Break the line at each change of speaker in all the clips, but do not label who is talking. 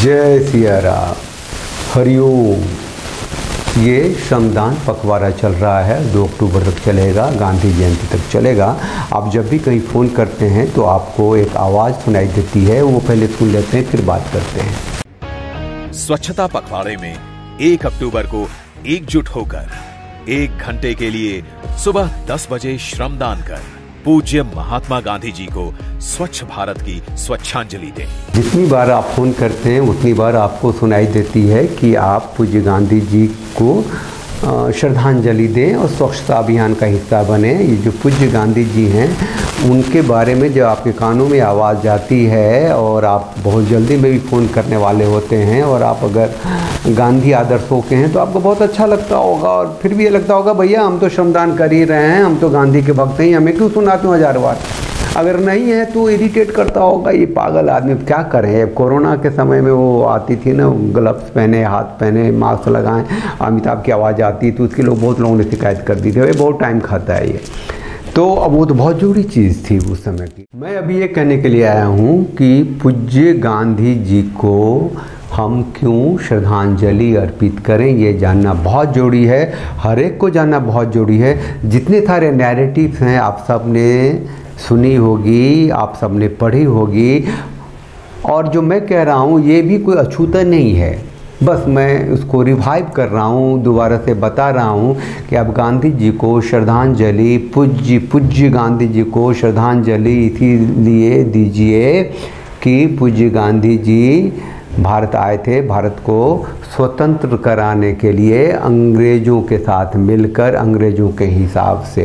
जय सिया राम, हरिओम। ये श्रमदान पखवाड़ा चल रहा है, 2 अक्टूबर तक चलेगा, गांधी जयंती तक चलेगा। आप जब भी कहीं फ़ोन करते हैं तो आपको एक आवाज़ सुनाई देती है, वो पहले सुन लेते हैं फिर बात करते हैं।
स्वच्छता पखवाड़े में 1 अक्टूबर को एकजुट होकर 1 घंटे के लिए सुबह 10 बजे श्रमदान कर पूज्य महात्मा गांधी जी को स्वच्छ भारत की स्वच्छांजलि दें।
जितनी बार आप फ़ोन करते हैं उतनी बार आपको सुनाई देती है कि आप पूज्य गांधी जी को श्रद्धांजलि दें और स्वच्छता अभियान का हिस्सा बने। ये जो पूज्य गांधी जी हैं उनके बारे में जब आपके कानों में आवाज़ जाती है और आप बहुत जल्दी में भी फ़ोन करने वाले होते हैं और आप अगर गांधी आदर्शों के हैं तो आपको बहुत अच्छा लगता होगा। और फिर भी ये लगता होगा भैया हम तो श्रमदान कर ही रहे हैं, हम तो गांधी के भक्त हैं, हमें क्यों सुनाते हो 1000 बार। अगर नहीं है तो इरिटेट करता होगा, ये पागल आदमी क्या करें। कोरोना के समय में वो आती थी ना, ग्लव्स पहने, हाथ पहने, मास्क लगाएं, अमिताभ की आवाज़ आती तो उसके बहुत लोगों ने शिकायत कर दी थी। ये बहुत टाइम खाता है ये तो। अब वो तो बहुत जरूरी चीज़ थी उस समय की। मैं अभी ये कहने के लिए आया हूँ कि पूज्य गांधी जी को हम क्यों श्रद्धांजलि अर्पित करें, ये जानना बहुत ज़रूरी है। हर एक को जानना बहुत ज़रूरी है। जितने सारे नैरेटिव्स हैं आप सब ने सुनी होगी, आप सब ने पढ़ी होगी, और जो मैं कह रहा हूँ ये भी कोई अछूता नहीं है। बस मैं उसको रिवाइव कर रहा हूँ, दोबारा से बता रहा हूँ कि आप गांधी जी को श्रद्धांजलि, पूज्य गांधी जी को श्रद्धांजलि इसीलिए दीजिए कि पूज्य गांधी जी भारत आए थे, भारत को स्वतंत्र कराने के लिए अंग्रेज़ों के साथ मिलकर, अंग्रेज़ों के हिसाब से।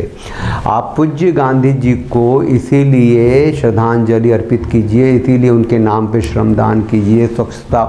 आप पूज्य गांधी जी को इसीलिए श्रद्धांजलि अर्पित कीजिए, इसीलिए उनके नाम पे श्रमदान कीजिए, स्वच्छता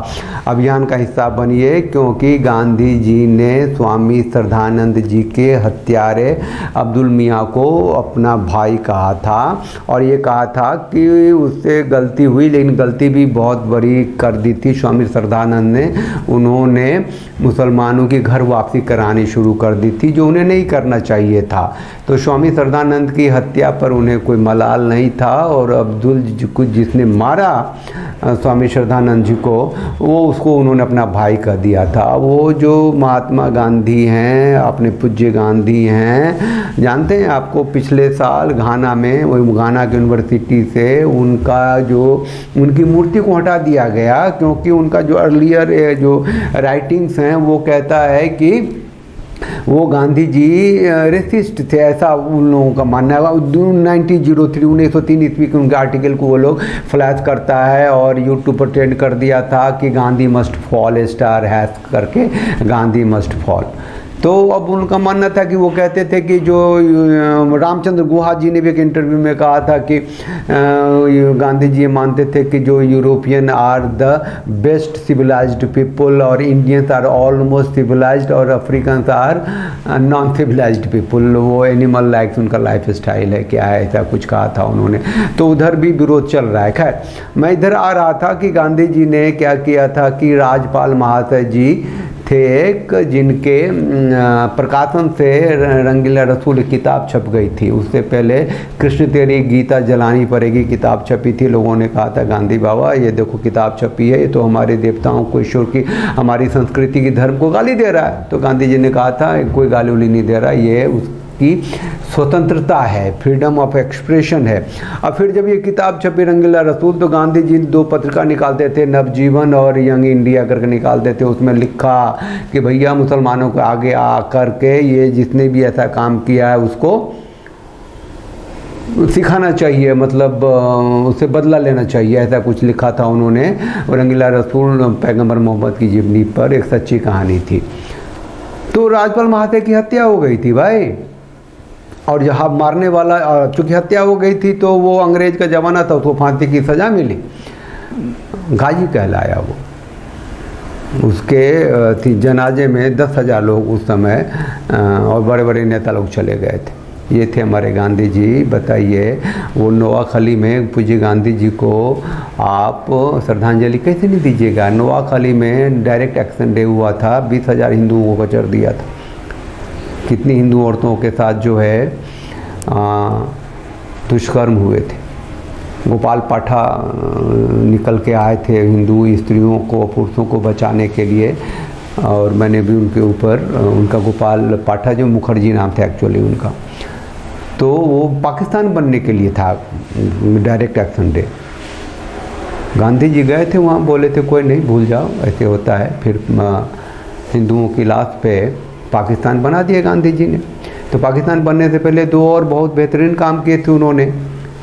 अभियान का हिस्सा बनिए, क्योंकि गांधी जी ने स्वामी श्रद्धानंद जी के हत्यारे अब्दुल मियाँ को अपना भाई कहा था और ये कहा था कि उससे गलती हुई, लेकिन गलती भी बहुत बड़ी कर दी थी स्वामी श्रद्धानंद ने। उन्होंने मुसलमानों की घर वापसी करानी शुरू कर दी थी, जो उन्हें नहीं करना चाहिए था। तो स्वामी श्रद्धानंद की हत्या पर उन्हें कोई मलाल नहीं था और अब्दुल जी को जिसने मारा स्वामी श्रद्धानंद जी को, वो उसको उन्होंने अपना भाई कह दिया था। वो जो महात्मा गांधी हैं, अपने पूज्य गांधी हैं, जानते हैं आपको पिछले साल घाना में, वही घाना की यूनिवर्सिटी से उनकी मूर्ति को हटा दिया गया, क्योंकि उनका जो अर्लियर जो राइटिंग्स हैं वो कहता है कि वो गांधी जी रेसिस्ट थे, ऐसा उन लोगों का मानना है। 1903 ईस्वी के उनके आर्टिकल को वो लोग फ्लैश करता है और यूट्यूब पर ट्रेंड कर दिया था कि Gandhi must fall, star hash करके गांधी मस्ट फॉल। तो अब उनका मानना था कि वो कहते थे कि जो रामचंद्र गुहा जी ने भी एक इंटरव्यू में कहा था कि गांधी जी मानते थे कि जो European are the best civilised people और इंडियंस आर ऑलमोस्ट सिविलाइज्ड और African are non civilised people. वो एनिमल लाइक्स उनका लाइफ स्टाइल है, क्या है, ऐसा कुछ कहा था उन्होंने। तो उधर भी विरोध चल रहा है। खैर, मैं इधर आ रहा था कि गांधी जी ने क्या किया था कि राजपाल महाशय जी थे एक, जिनके प्रकाशन से रंगीला रसूल किताब छप गई थी। उससे पहले कृष्ण तेरी गीता जलानी पड़ेगी किताब छपी थी। लोगों ने कहा था गांधी बाबा ये देखो किताब छपी है, ये तो हमारे देवताओं को, ईश्वर की, हमारी संस्कृति की, धर्म को गाली दे रहा है। तो गांधी जी ने कहा था कोई गाली उली नहीं दे रहा, ये उसकी स्वतंत्रता है, फ्रीडम ऑफ एक्सप्रेशन है। अब फिर जब ये किताब छपी रंगीला रसूल, तो गांधी जी 2 पत्रिका निकालते थे, नवजीवन और यंग इंडिया करके निकालते थे। उसमें लिखा कि भैया मुसलमानों को आगे आ करके ये जिसने भी ऐसा काम किया है उसको सिखाना चाहिए, मतलब उससे बदला लेना चाहिए, ऐसा कुछ लिखा था उन्होंने। रंगीला रसूल पैगंबर मोहम्मद की जीवनी पर एक सच्ची कहानी थी। तो राजपाल महाशय की हत्या हो गई थी भाई, और जहाँ मारने वाला, चूँकि हत्या हो गई थी तो वो अंग्रेज का ज़माना था, उसको फांसी की सज़ा मिली, गाजी कहलाया वो। उसके जनाजे में 10,000 लोग उस समय और बड़े बड़े नेता लोग चले गए थे। ये थे हमारे गांधी जी। बताइए वो नोआखली में पूज्य गांधी जी को आप श्रद्धांजलि कैसे नहीं दीजिएगा। नोआखली में डायरेक्ट एक्शन डे हुआ था, 20,000 हिंदुओं को कचर दिया था। कितनी हिंदू औरतों के साथ जो है दुष्कर्म हुए थे। गोपाल पाठा निकल के आए थे हिंदू स्त्रियों को पुरुषों को बचाने के लिए, और मैंने भी उनके ऊपर उनका गोपाल पाठा जो मुखर्जी नाम था एक्चुअली उनका, तो वो पाकिस्तान बनने के लिए था direct action day. Gandhi ji गए थे वहाँ, बोले थे कोई नहीं भूल जाओ ऐसे होता है, फिर हिंदुओं की लाश पे पाकिस्तान बना दिया गांधी जी ने। तो पाकिस्तान बनने से पहले दो और बहुत बेहतरीन काम किए थे उन्होंने।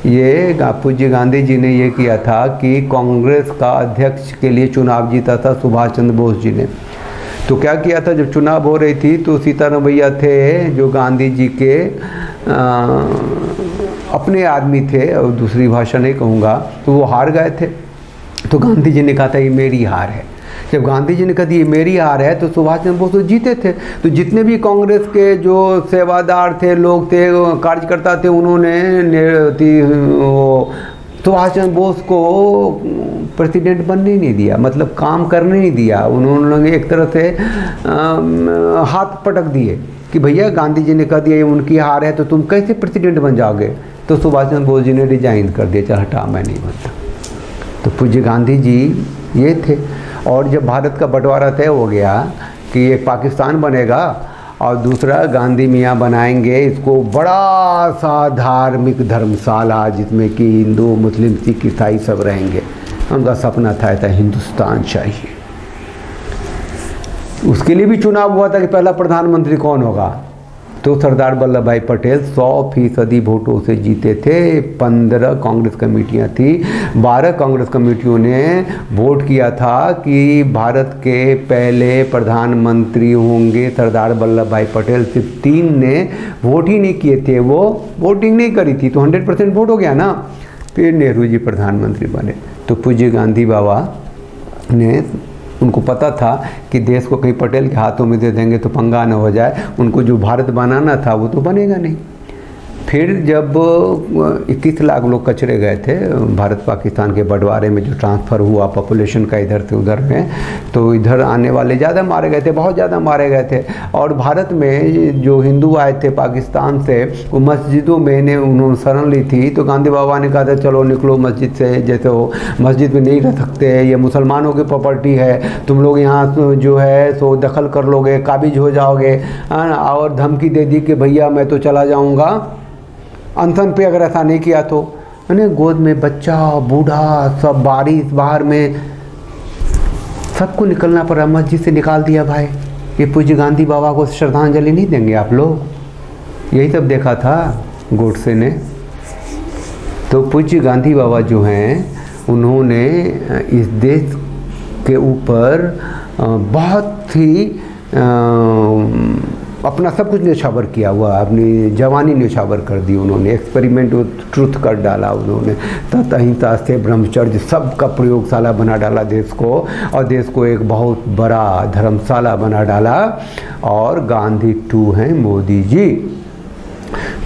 ये पूज्य गांधी जी ने ये किया था कि कांग्रेस का अध्यक्ष के लिए चुनाव जीता था सुभाष चंद्र बोस जी ने। तो क्या किया था, जब चुनाव हो रही थी तो सीताराम भैया थे जो गांधी जी के अपने आदमी थे, और दूसरी भाषा नहीं कहूँगा, तो वो हार गए थे। तो गांधी जी ने कहा था ये मेरी हार है। जब गांधी जी ने कहा ये मेरी हार है तो सुभाष चंद्र बोस तो जीते थे। तो जितने भी कांग्रेस के जो सेवादार थे, लोग थे, कार्यकर्ता थे, उन्होंने सुभाष चंद्र बोस को प्रेसिडेंट बनने नहीं दिया, मतलब काम करने नहीं दिया। उन्होंने एक तरह से हाथ पटक दिए कि भैया गांधी जी ने कह दिया ये उनकी हार है तो तुम कैसे प्रेसिडेंट बन जाओगे। तो सुभाष चंद्र बोस जी ने रिजाइन कर दिया, चल हटा मैं नहीं बनता। तो पूज्य गांधी जी ये थे। और जब भारत का बंटवारा तय हो गया कि एक पाकिस्तान बनेगा और दूसरा गांधी मियाँ बनाएंगे इसको बड़ा सा धार्मिक धर्मशाला जिसमें कि हिंदू मुस्लिम सिख ईसाई सब रहेंगे, उनका सपना था ऐसा हिंदुस्तान चाहिए। उसके लिए भी चुनाव हुआ था कि पहला प्रधानमंत्री कौन होगा, तो सरदार वल्लभ भाई पटेल 100% वोटों से जीते थे। 15 कांग्रेस कमेटियां थी, 12 कांग्रेस कमेटियों ने वोट किया था कि भारत के पहले प्रधानमंत्री होंगे सरदार वल्लभ भाई पटेल। सिर्फ 3 ने वोट ही नहीं किए थे, वो वोटिंग नहीं करी थी, तो 100% वोट हो गया ना। फिर नेहरू जी प्रधानमंत्री बने। तो पूज्य गांधी बाबा ने, उनको पता था कि देश को कहीं पटेल के हाथों में दे देंगे तो पंगा न हो जाए, उनको जो भारत बनाना था वो तो बनेगा नहीं। फिर जब 21 लाख लोग कचरे गए थे भारत पाकिस्तान के बंटवारे में, जो ट्रांसफ़र हुआ पॉपुलेशन का इधर से उधर में, तो इधर आने वाले ज़्यादा मारे गए थे, बहुत ज़्यादा मारे गए थे। और भारत में जो हिंदू आए थे पाकिस्तान से, वो मस्जिदों में उन्होंने शरण ली थी। तो गांधी बाबा ने कहा था चलो निकलो मस्जिद से, जैसे हो मस्जिद में नहीं रह सकते, ये मुसलमानों की प्रॉपर्टी है, तुम लोग यहाँ जो है सो दखल कर लोगे, काबिज हो जाओगे। और धमकी दे दी कि भैया मैं तो चला जाऊँगा अनशन पे, अगर ऐसा नहीं किया तो। मैंने गोद में बच्चा बूढ़ा सब, बारिश बाहर में, सबको निकलना पड़ा, मस्जिद से निकाल दिया भाई। ये पूज्य गांधी बाबा को श्रद्धांजलि नहीं देंगे आप लोग? यही सब देखा था गोडसे ने। तो पूज्य गांधी बाबा जो हैं उन्होंने इस देश के ऊपर बहुत ही अपना सब कुछ न्यौछावर किया हुआ, अपनी जवानी न्यौछावर कर दी उन्होंने। एक्सपेरिमेंट विथ ट्रुथ कर डाला उन्होंने, अहिंसा से ब्रह्मचर्य सब का प्रयोगशाला बना डाला देश को, और देश को एक बहुत बड़ा धर्मशाला बना डाला। और गांधी 2 हैं मोदी जी।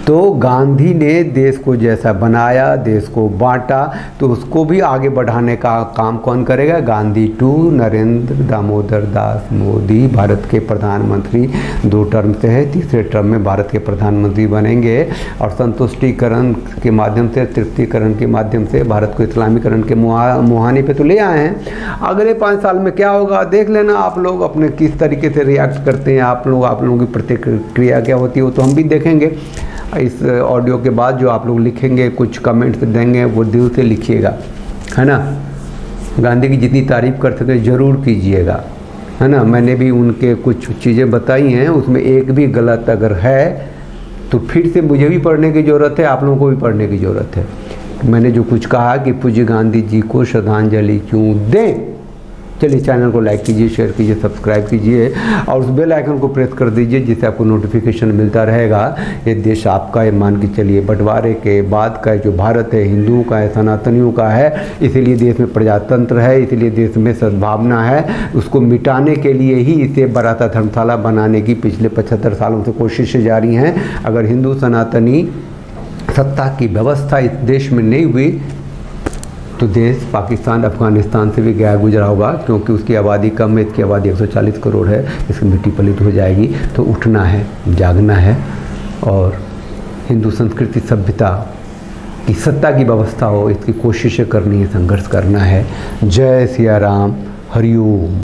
तो गांधी ने देश को जैसा बनाया, देश को बांटा, तो उसको भी आगे बढ़ाने का काम कौन करेगा? गांधी 2 नरेंद्र दामोदर दास मोदी भारत के प्रधानमंत्री 2 टर्म से है, तीसरे टर्म में भारत के प्रधानमंत्री बनेंगे। और संतुष्टिकरण के माध्यम से, तृप्तिकरण के माध्यम से भारत को इस्लामीकरण के मुहाने पे तो ले आए हैं। अगले 5 साल में क्या होगा देख लेना आप लोग, अपने किस तरीके से रिएक्ट करते हैं आप लोगों की प्रतिक्रिया क्या होती है वो तो हम भी देखेंगे। इस ऑडियो के बाद जो आप लोग लिखेंगे, कुछ कमेंट्स देंगे, वो दिल से लिखिएगा, है ना। गांधी की जितनी तारीफ़ कर सके ज़रूर कीजिएगा, है ना। मैंने भी उनके कुछ चीज़ें बताई हैं, उसमें एक भी गलत अगर है तो फिर से मुझे भी पढ़ने की ज़रूरत है, आप लोगों को भी पढ़ने की ज़रूरत है। मैंने जो कुछ कहा कि पूज्य गांधी जी को श्रद्धांजलि क्यों दें। चलिए चैनल को लाइक कीजिए, शेयर कीजिए, सब्सक्राइब कीजिए और उस बेल आइकन को प्रेस कर दीजिए जिससे आपको नोटिफिकेशन मिलता रहेगा। ये देश आपका है, मान के चलिए। बंटवारे के बाद का जो भारत है हिंदुओं का है, सनातनियों का है, इसीलिए देश में प्रजातंत्र है, इसीलिए देश में सद्भावना है। उसको मिटाने के लिए ही इसे बड़ा सा धर्मशाला बनाने की पिछले 75 सालों से कोशिशें जारी हैं। अगर हिंदू सनातनी सत्ता की व्यवस्था इस देश में नहीं हुई तो देश पाकिस्तान अफगानिस्तान से भी गया गुजरा होगा, क्योंकि उसकी आबादी कम है, इसकी आबादी 140 करोड़ है, इसकी मिट्टी पलित हो जाएगी। तो उठना है, जागना है और हिंदू संस्कृति सभ्यता कि सत्ता की व्यवस्था हो, इसकी कोशिशें करनी है, संघर्ष करना है। जय सिया राम, हरिओम।